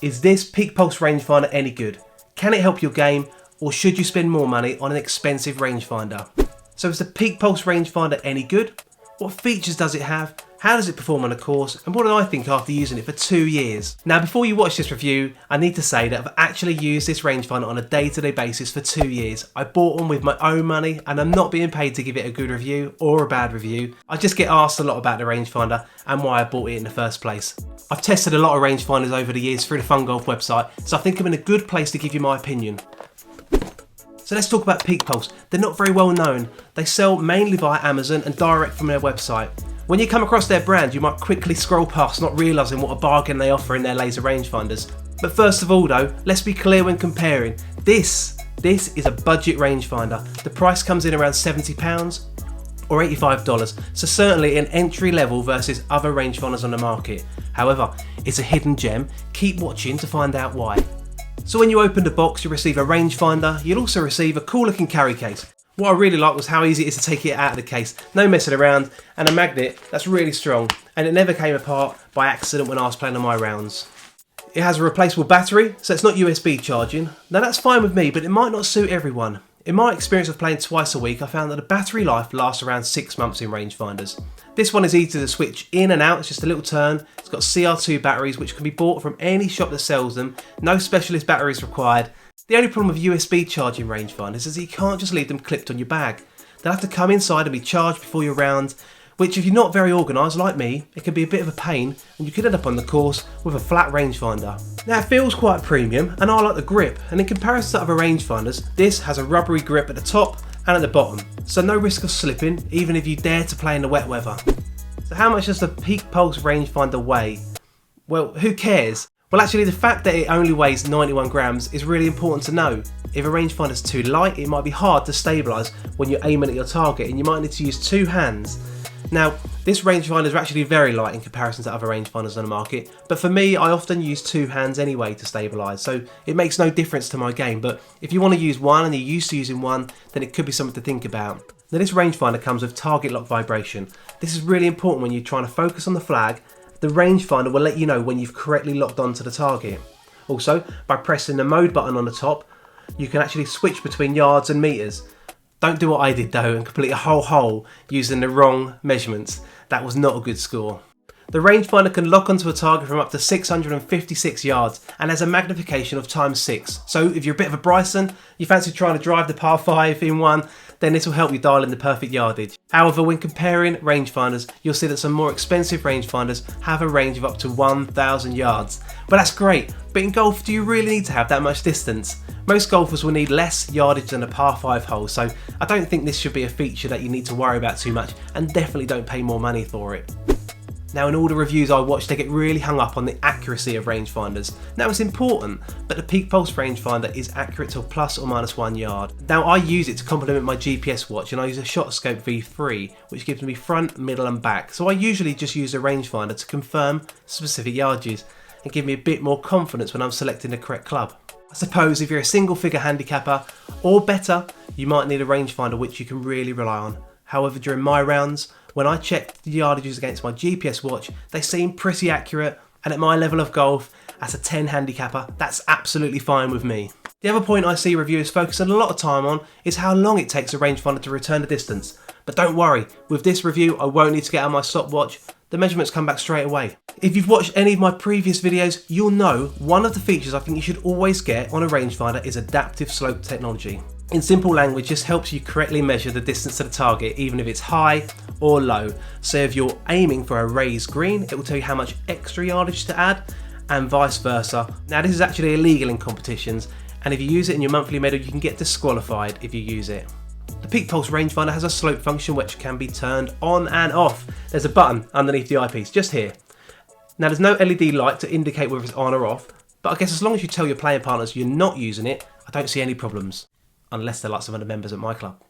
Is this PEAKPULSE rangefinder any good? Can it help your game, or should you spend more money on an expensive rangefinder? So is the PEAKPULSE rangefinder any good? What features does it have? How does it perform on a course? And what did I think after using it for 2 years? Now before you watch this review, I need to say that I've actually used this rangefinder on a day-to-day basis for 2 years. I bought one with my own money and I'm not being paid to give it a good review or a bad review. I just get asked a lot about the rangefinder and why I bought it in the first place. I've tested a lot of rangefinders over the years through the Fun Golf website, so I think I'm in a good place to give you my opinion. So let's talk about PEAKPULSE. They're not very well known. They sell mainly via Amazon and direct from their website. When you come across their brand, you might quickly scroll past, not realising what a bargain they offer in their laser rangefinders. But first of all though, let's be clear when comparing. This is a budget rangefinder. The price comes in around £70 or $85, so certainly an entry level versus other rangefinders on the market. However, it's a hidden gem. Keep watching to find out why. So when you open the box, you'll receive a rangefinder. You'll also receive a cool looking carry case. What I really liked was how easy it is to take it out of the case, no messing around, and a magnet that's really strong, and it never came apart by accident when I was playing on my rounds. It has a replaceable battery, so it's not USB charging. Now that's fine with me, but it might not suit everyone. In my experience of playing twice a week, I found that the battery life lasts around 6 months in rangefinders. This one is easy to switch in and out, it's just a little turn. It's got CR2 batteries which can be bought from any shop that sells them, no specialist batteries required. The only problem with USB charging rangefinders is that you can't just leave them clipped on your bag. They'll have to come inside and be charged before your round, which if you're not very organised like me, it can be a bit of a pain and you could end up on the course with a flat rangefinder. Now it feels quite premium and I like the grip, and in comparison to other rangefinders, this has a rubbery grip at the top and at the bottom, so no risk of slipping even if you dare to play in the wet weather. So how much does the PEAKPULSE rangefinder weigh? Well, who cares? Well actually the fact that it only weighs 91 grams is really important to know. If a rangefinder is too light, it might be hard to stabilise when you're aiming at your target and you might need to use 2 hands. Now this rangefinder is actually very light in comparison to other rangefinders on the market, but for me I often use 2 hands anyway to stabilise, so it makes no difference to my game. But if you want to use one and you're used to using one, then it could be something to think about. Now this rangefinder comes with target lock vibration. This is really important when you're trying to focus on the flag. The rangefinder will let you know when you've correctly locked onto the target. Also, by pressing the mode button on the top, you can actually switch between yards and metres. Don't do what I did though and complete a whole hole using the wrong measurements. That was not a good score. The rangefinder can lock onto a target from up to 656 yards and has a magnification of ×6. So if you're a bit of a Bryson, you fancy trying to drive the par 5 in one, then this will help you dial in the perfect yardage. However, when comparing rangefinders, you'll see that some more expensive rangefinders have a range of up to 1,000 yards. But that's great, but in golf, do you really need to have that much distance? Most golfers will need less yardage than a par 5 hole, so I don't think this should be a feature that you need to worry about too much, and definitely don't pay more money for it. Now in all the reviews I watch, they get really hung up on the accuracy of rangefinders. Now it's important, but the PEAKPULSE rangefinder is accurate to ±1 yard. Now I use it to complement my GPS watch, and I use a ShotScope V3, which gives me front, middle and back. So I usually just use a rangefinder to confirm specific yardages and give me a bit more confidence when I'm selecting the correct club. I suppose if you're a single figure handicapper or better, you might need a rangefinder which you can really rely on. However, during my rounds, when I checked the yardages against my GPS watch, they seem pretty accurate, and at my level of golf, as a 10 handicapper, that's absolutely fine with me. The other point I see reviewers focusing a lot of time on is how long it takes a rangefinder to return the distance. But don't worry, with this review I won't need to get out my stopwatch, the measurements come back straight away. If you've watched any of my previous videos, you'll know one of the features I think you should always get on a rangefinder is adaptive slope technology. In simple language, just helps you correctly measure the distance to the target, even if it's high or low. So if you're aiming for a raised green, it will tell you how much extra yardage to add, and vice versa. Now this is actually illegal in competitions, and if you use it in your monthly medal, you can get disqualified if you use it. The PEAKPULSE rangefinder has a slope function which can be turned on and off. There's a button underneath the eyepiece, just here. Now there's no LED light to indicate whether it's on or off, but I guess as long as you tell your playing partners you're not using it, I don't see any problems. Unless they're like some of the members at my club.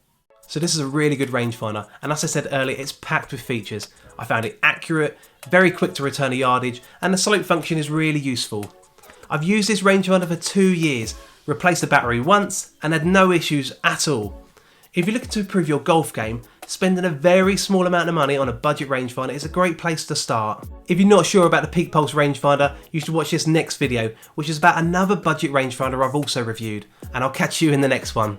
So this is a really good rangefinder, and as I said earlier, it's packed with features. I found it accurate, very quick to return a yardage, and the slope function is really useful. I've used this rangefinder for 2 years, replaced the battery once, and had no issues at all. If you're looking to improve your golf game, spending a very small amount of money on a budget rangefinder is a great place to start. If you're not sure about the PEAKPULSE rangefinder, you should watch this next video, which is about another budget rangefinder I've also reviewed, and I'll catch you in the next one.